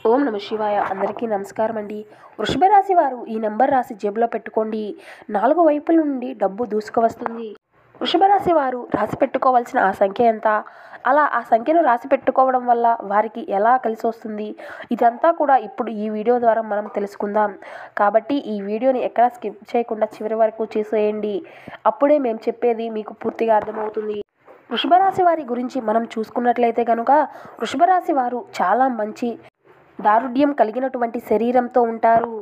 ఓం నమ శివాయ. అందరికీ నమస్కారం అండి. వృషభ రాశి వారు ఈ నెంబర్ రాసి జేబులో పెట్టుకోండి. 4 వైపుల నుండి డబ్బు దూసుకువస్తుంది. వృషభ రాశి వారు రాసి పెట్టుకోవాల్సిన ఆ సంఖ్య ఎంత? అలా ఆ సంఖ్యను రాసి పెట్టుకోవడం వల్ల వారికి ఎలా కలిసి వస్తుంది? ఇదంతా కూడా ఇప్పుడు ఈ వీడియో ద్వారా మనం తెలుసుకుందాం. కాబట్టి ఈ వీడియోని ఎక్కడా స్కిప్ చేయకుండా చివరి వరకు చూసేయండి. అప్పుడే మేము చెప్పేది మీకు పూర్తిగా అర్థమవుతుంది. వృషభ రాశి వారి గురించి మనం చూసుకున్నట్లయితే కనుక వృషభ రాశి వారు చాలా మంచి దారుఢ్యం కలిగినటువంటి శరీరంతో ఉంటారు.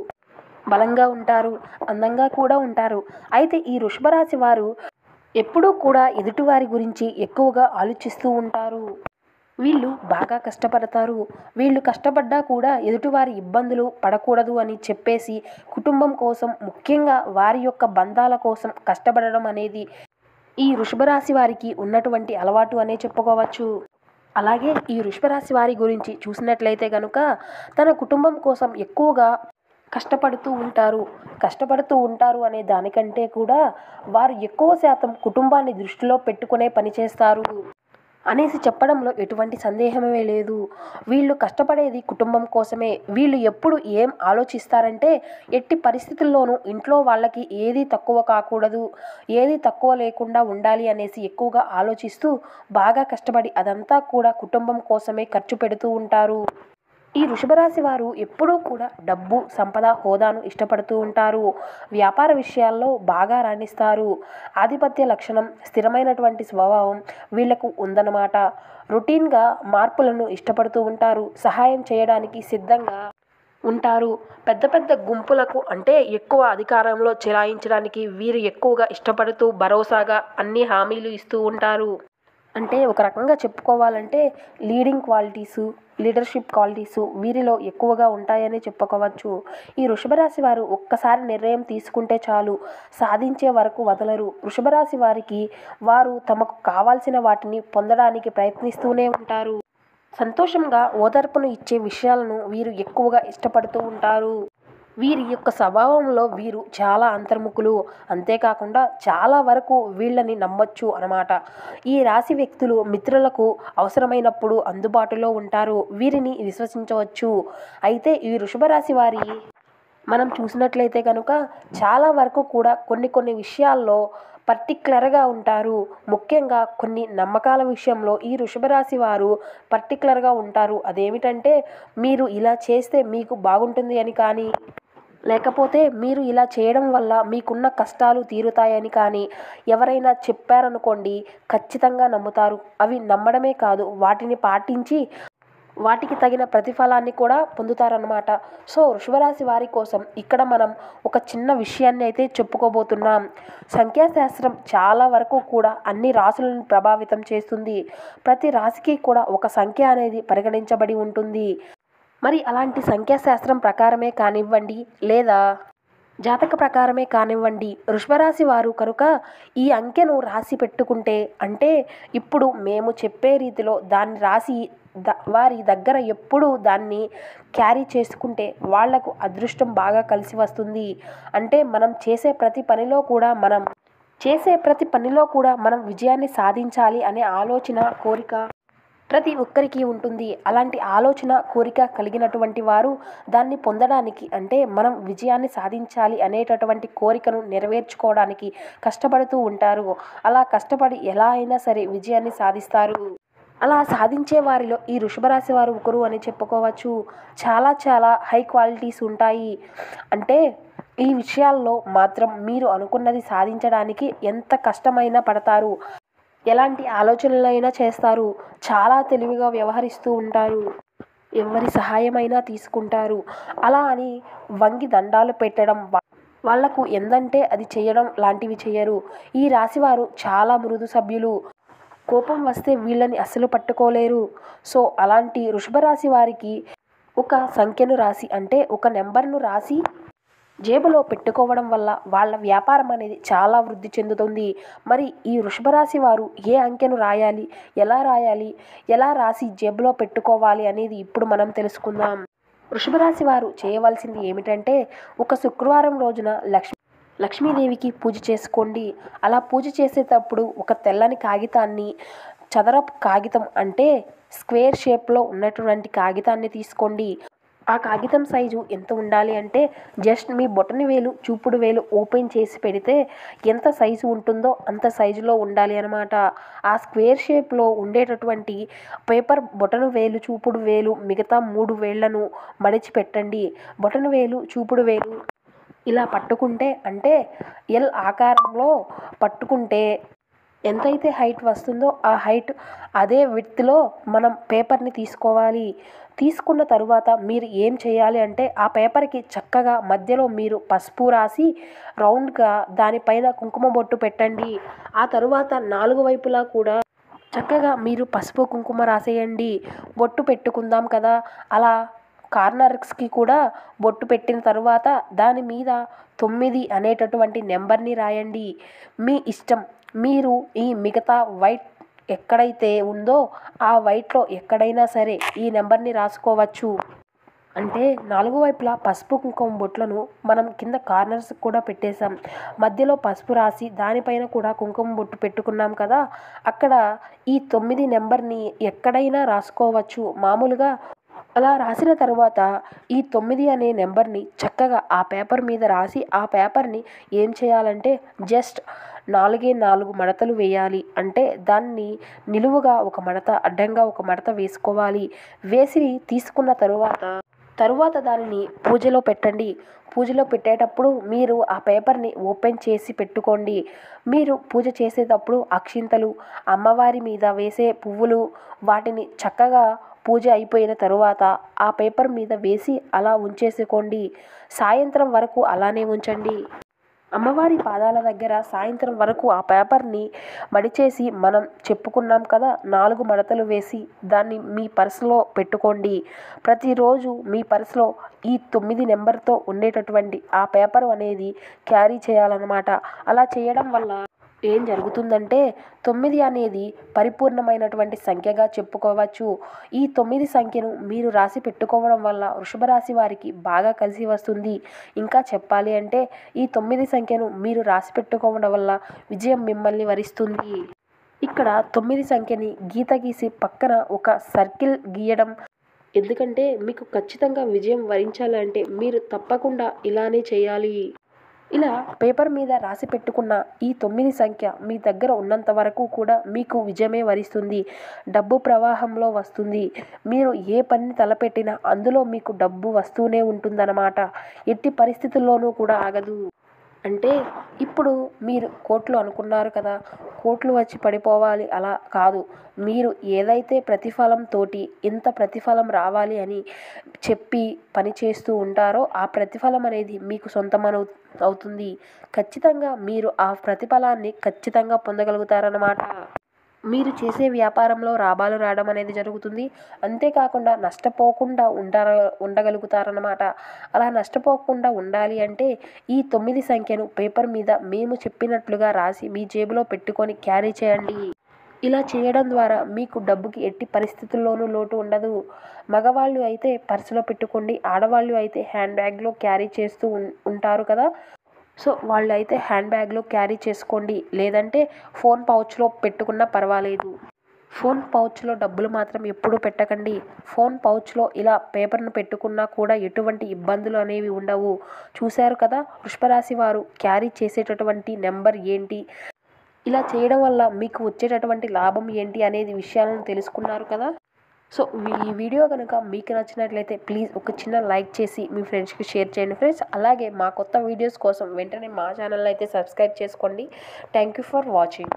బలంగా ఉంటారు. అందంగా కూడా ఉంటారు. అయితే ఈ వృషభ రాశి వారు ఎప్పుడూ కూడా ఎదుటివారి గురించి ఎక్కువగా ఆలోచిస్తూ ఉంటారు. వీళ్ళు బాగా కష్టపడతారు. వీళ్ళు కష్టపడ్డా కూడా ఎదుటివారి ఇబ్బందులు పడకూడదు అని చెప్పేసి కుటుంబం కోసం, ముఖ్యంగా వారి యొక్క బంధాల కోసం కష్టపడడం అనేది ఈ వృషభ రాశి వారికి ఉన్నటువంటి అలవాటు అనే చెప్పుకోవచ్చు. అలాగే ఈ వృషభ రాశి వారి గురించి చూసినట్లయితే కనుక తన కుటుంబం కోసం ఎక్కువగా కష్టపడుతూ ఉంటారు అనే దానికంటే కూడా వారు ఎక్కువ శాతం కుటుంబాన్ని దృష్టిలో పెట్టుకునే పని చేస్తారు అనేసి చెప్పడంలో ఎటువంటి సందేహమే లేదు. వీళ్ళు కష్టపడేది కుటుంబం కోసమే. వీళ్ళు ఎప్పుడు ఏం ఆలోచిస్తారంటే ఎట్టి పరిస్థితుల్లోనూ ఇంట్లో వాళ్ళకి ఏది తక్కువ కాకూడదు, ఏది తక్కువ లేకుండా ఉండాలి అనేసి ఎక్కువగా ఆలోచిస్తూ బాగా కష్టపడి అదంతా కూడా కుటుంబం కోసమే ఖర్చు పెడుతూ ఉంటారు. ఈ వృషభ రాశి వారు ఎప్పుడూ కూడా డబ్బు, సంపద, హోదాను ఇష్టపడుతూ ఉంటారు. వ్యాపార విషయాల్లో బాగా రాణిస్తారు. ఆధిపత్య లక్షణం, స్థిరమైనటువంటి స్వభావం వీళ్లకు ఉందన్నమాట. రొటీన్గా మార్పులను ఇష్టపడుతూ ఉంటారు. సహాయం చేయడానికి సిద్ధంగా ఉంటారు. పెద్ద పెద్ద గుంపులకు అంటే ఎక్కువ అధికారంలో చెలాయించడానికి వీరు ఎక్కువగా ఇష్టపడుతూ భరోసాగా అన్ని హామీలు ఇస్తూ ఉంటారు. అంటే ఒక రకంగా చెప్పుకోవాలంటే లీడర్షిప్ క్వాలిటీసు వీరిలో ఎక్కువగా ఉంటాయని చెప్పుకోవచ్చు. ఈ వృషభ రాశి వారు ఒక్కసారి నిర్ణయం తీసుకుంటే చాలు, సాధించే వరకు వదలరు. వృషభ రాశి వారికి వారు తమకు కావాల్సిన వాటిని పొందడానికి ప్రయత్నిస్తూనే ఉంటారు. సంతోషంగా ఓదార్పును ఇచ్చే విషయాలను వీరు ఎక్కువగా ఇష్టపడుతూ ఉంటారు. వీరి యొక్క స్వభావంలో వీరు చాలా అంతర్ముఖులు. అంతేకాకుండా చాలా వరకు వీళ్ళని నమ్మొచ్చు అన్నమాట. ఈ రాశి వ్యక్తులు మిత్రులకు అవసరమైనప్పుడు అందుబాటులో ఉంటారు. వీరిని విశ్వసించవచ్చు. అయితే ఈ వృషభ రాశి వారి మనం చూసినట్లయితే కనుక చాలా వరకు కూడా కొన్ని విషయాల్లో పర్టిక్యులర్గా ఉంటారు. ముఖ్యంగా కొన్ని నమ్మకాల విషయంలో ఈ వృషభ రాశి వారు పర్టిక్యులర్గా ఉంటారు. అదేమిటంటే మీరు ఇలా చేస్తే మీకు బాగుంటుంది అని కానీ, లేకపోతే మీరు ఇలా చేయడం వల్ల మీకున్న కష్టాలు తీరుతాయని కానీ ఎవరైనా చెప్పారనుకోండి, ఖచ్చితంగా నమ్ముతారు. అవి నమ్మడమే కాదు, వాటిని పాటించి వాటికి తగిన ప్రతిఫలాన్ని కూడా పొందుతారన్నమాట. సో వృషభరాశి వారి కోసం ఇక్కడ మనం ఒక చిన్న విషయాన్ని అయితే చెప్పుకోబోతున్నాం. సంఖ్యాశాస్త్రం చాలా వరకు కూడా అన్ని రాశులను ప్రభావితం చేస్తుంది. ప్రతి రాశికి కూడా ఒక సంఖ్య అనేది పరిగణించబడి ఉంటుంది. మరి అలాంటి సంఖ్యాశాస్త్రం ప్రకారమే కానివ్వండి, లేదా జాతక ప్రకారమే కానివ్వండి, వృషభరాశి వారు కనుక ఈ అంకెను రాసి పెట్టుకుంటే, అంటే ఇప్పుడు మేము చెప్పే రీతిలో దాన్ని రాసి వారి దగ్గర ఎప్పుడు దాన్ని క్యారీ చేసుకుంటే వాళ్లకు అదృష్టం బాగా కలిసి వస్తుంది. అంటే మనం చేసే ప్రతి పనిలో కూడా మనం విజయాన్ని సాధించాలి అనే ఆలోచన, కోరిక ప్రతి ఒక్కరికి ఉంటుంది. అలాంటి ఆలోచన, కోరిక కలిగినటువంటి వారు దాన్ని పొందడానికి, అంటే మనం విజయాన్ని సాధించాలి అనేటటువంటి కోరికను నెరవేర్చుకోవడానికి కష్టపడుతూ ఉంటారు. అలా కష్టపడి ఎలా అయినా సరే విజయాన్ని సాధిస్తారు. అలా సాధించే వారిలో ఈ వృషభ రాశి వారు ఒకరు అని చెప్పుకోవచ్చు. చాలా హై క్వాలిటీస్ ఉంటాయి. అంటే ఈ విషయాల్లో మాత్రం మీరు అనుకున్నది సాధించడానికి ఎంత కష్టమైనా పడతారు, ఎలాంటి ఆలోచనలైనా చేస్తారు. చాలా తెలివిగా వ్యవహరిస్తూ ఉంటారు. ఎవరి సహాయమైనా తీసుకుంటారు. అలా అని వంగి దండాలు పెట్టడం, వాళ్లకు ఎందంటే అది చేయడం లాంటివి చేయరు. ఈ రాశివారు చాలా మృదు సభ్యులు. కోపం వస్తే వీళ్ళని అస్సలు పట్టుకోలేరు. సో అలాంటి వృషభ రాశి వారికి ఒక సంఖ్యను రాసి, అంటే ఒక నెంబర్ను రాసి జేబులో పెట్టుకోవడం వల్ల వాళ్ళ వ్యాపారం అనేది చాలా వృద్ధి చెందుతుంది. మరి ఈ వృషభ రాశి వారు ఏ అంకెను రాయాలి, ఎలా రాసి జేబులో పెట్టుకోవాలి అనేది ఇప్పుడు మనం తెలుసుకుందాం. వృషభ రాశి వారు చేయవలసింది ఏమిటంటే, ఒక శుక్రవారం రోజున లక్ష్మీదేవికి పూజ చేసుకోండి. అలా పూజ చేసేటప్పుడు ఒక తెల్లని కాగితాన్ని, చదరపు కాగితం అంటే స్క్వేర్ షేప్లో ఉన్నటువంటి కాగితాన్ని తీసుకోండి. ఆ కాగితం సైజు ఎంత ఉండాలి అంటే జస్ట్ మీ బొటని వేలు చూపుడు వేలు ఓపెన్ చేసి పెడితే ఎంత సైజు ఉంటుందో అంత సైజులో ఉండాలి అనమాట. ఆ స్క్వేర్ షేప్లో ఉండేటటువంటి పేపర్ బొటన వేలు చూపుడు వేలు మిగతా 3 వేళ్లను మడిచి పెట్టండి. బొటన వేలు చూపుడు వేలు ఇలా పట్టుకుంటే అంటే ఎల్ ఆకారంలో పట్టుకుంటే ఎంతైతే హైట్ వస్తుందో ఆ హైట్ అదే విడ్త్లో మనం పేపర్ని తీసుకోవాలి. తీసుకున్న తరువాత మీరు ఏం చేయాలి అంటే ఆ పేపర్కి చక్కగా మధ్యలో మీరు పసుపు రాసి రౌండ్గా దానిపైన కుంకుమ బొట్టు పెట్టండి. ఆ తరువాత 4 వైపులా కూడా చక్కగా మీరు పసుపు కుంకుమ రాసేయండి. బొట్టు పెట్టుకుందాం కదా, అలా కార్నర్స్కి కూడా బొట్టు పెట్టిన తరువాత దాని మీద 9 అనేటటువంటి నెంబర్ని రాయండి. మీ ఇష్టం, మీరు ఈ మిగతా వైట్ ఎక్కడైతే ఉందో ఆ వైట్లో ఎక్కడైనా సరే ఈ నెంబర్ని రాసుకోవచ్చు. అంటే 4 వైపులా పసుపు కుంకుమ బొట్లను మనం కింద కార్నర్స్ కూడా పెట్టేశాం. మధ్యలో పసుపు రాసి దానిపైన కూడా కుంకుమ బొట్టు పెట్టుకున్నాం కదా, అక్కడ ఈ 9 నెంబర్ని ఎక్కడైనా రాసుకోవచ్చు మామూలుగా. అలా రాసిన తర్వాత ఈ 9 అనే నెంబర్ని చక్కగా ఆ పేపర్ మీద రాసి ఆ పేపర్ని ఏం చేయాలంటే జస్ట్ 4 మడతలు వేయాలి. అంటే దాన్ని నిలువుగా ఒక మడత, అడ్డంగా ఒక మడత వేసుకోవాలి. వేసి తీసుకున్న తరువాత దానిని పూజలో పెట్టండి. పూజలో పెట్టేటప్పుడు మీరు ఆ పేపర్ని ఓపెన్ చేసి పెట్టుకోండి. మీరు పూజ చేసేటప్పుడు అక్షింతలు, అమ్మవారి మీద వేసే పువ్వులు వాటిని చక్కగా పూజ అయిపోయిన తరువాత ఆ పేపర్ మీద వేసి అలా ఉంచేసుకోండి. సాయంత్రం వరకు అలానే ఉంచండి. అమ్మవారి పాదాల దగ్గర సాయంత్రం వరకు ఆ పేపర్ని మడిచేసి మనం చెప్పుకున్నాం కదా 4 మడతలు వేసి దాన్ని మీ పర్సులో పెట్టుకోండి. ప్రతిరోజు మీ పర్సులో ఈ 9 నెంబర్తో ఉండేటటువంటి ఆ పేపర్ అనేది క్యారీ చేయాలన్నమాట. అలా చేయడం వల్ల ఏం జరుగుతుందంటే 9 అనేది పరిపూర్ణమైనటువంటి సంఖ్యగా చెప్పుకోవచ్చు. ఈ 9 సంఖ్యను మీరు రాసి పెట్టుకోవడం వల్ల వృషభ రాశి వారికి బాగా కలిసి వస్తుంది. ఇంకా చెప్పాలి అంటే ఈ 9 సంఖ్యను మీరు రాసి పెట్టుకోవడం వల్ల విజయం మిమ్మల్ని వరిస్తుంది. ఇక్కడ 9 సంఖ్యని గీత గీసి పక్కన ఒక సర్కిల్ గీయడం. ఎందుకంటే మీకు ఖచ్చితంగా విజయం వరించాలంటే మీరు తప్పకుండా ఇలానే చేయాలి. ఇలా పేపర్ మీద రాసి పెట్టుకున్న ఈ 9 సంఖ్య మీ దగ్గర ఉన్నంత వరకు కూడా మీకు విజయమే వరిస్తుంది. డబ్బు ప్రవాహంలో వస్తుంది. మీరు ఏ పనిని తలపెట్టినా అందులో మీకు డబ్బు వస్తూనే ఉంటుందన్నమాట. ఎట్టి పరిస్థితుల్లోనూ కూడా ఆగదు. అంటే ఇప్పుడు మీరు కోట్లు అనుకున్నారు కదా, కోట్లు వచ్చి పడిపోవాలి అలా కాదు. మీరు ఏదైతే ప్రతిఫలంతోటి ఇంత ప్రతిఫలం రావాలి అని చెప్పి పని చేస్తూ ఉంటారో ఆ ప్రతిఫలం అనేది మీకు అవుతుంది. ఖచ్చితంగా మీరు ఆ ప్రతిఫలాన్ని ఖచ్చితంగా పొందగలుగుతారన్నమాట. మీరు చేసే వ్యాపారంలో లాభాలు రావడం అనేది జరుగుతుంది. అంతేకాకుండా నష్టపోకుండా ఉండగలుగుతారన్నమాట. అలా నష్టపోకుండా ఉండాలి అంటే ఈ 9 సంఖ్యను పేపర్ మీద మేము చెప్పినట్లుగా రాసి మీ జేబులో పెట్టుకొని క్యారీ చేయండి. ఇలా చేయడం ద్వారా మీకు డబ్బుకి ఎట్టి పరిస్థితుల్లోనూ లోటు ఉండదు. మగవాళ్ళు అయితే పర్సులో పెట్టుకోండి, ఆడవాళ్ళు అయితే హ్యాండ్ బ్యాగ్లో క్యారీ చేస్తూ ఉంటారు కదా, సో వాళ్ళు అయితే హ్యాండ్ బ్యాగ్లో క్యారీ చేసుకోండి. లేదంటే ఫోన్ పౌచ్లో పెట్టుకున్నా పర్వాలేదు. ఫోన్ పౌచ్లో డబ్బులు మాత్రం ఎప్పుడూ పెట్టకండి. ఫోన్ పౌచ్లో ఇలా పేపర్ను పెట్టుకున్నా కూడా ఎటువంటి ఇబ్బందులు అనేవి ఉండవు. చూశారు కదా వృషభరాశి వారు క్యారీ చేసేటటువంటి నెంబర్ ఏంటి, ఇలా చేయడం వల్ల మీకు వచ్చేటటువంటి లాభం ఏంటి అనేది విషయాలను తెలుసుకున్నారు కదా. సో ఈ వీడియో కనుక మీకు నచ్చినట్లయితే ప్లీజ్ ఒక చిన్న లైక్ చేసి మీ ఫ్రెండ్స్కి షేర్ చేయండి ఫ్రెండ్స్. అలాగే మా కొత్త వీడియోస్ కోసం వెంటనే మా ఛానల్ అయితే సబ్స్క్రైబ్ చేసుకోండి. Thank you for watching.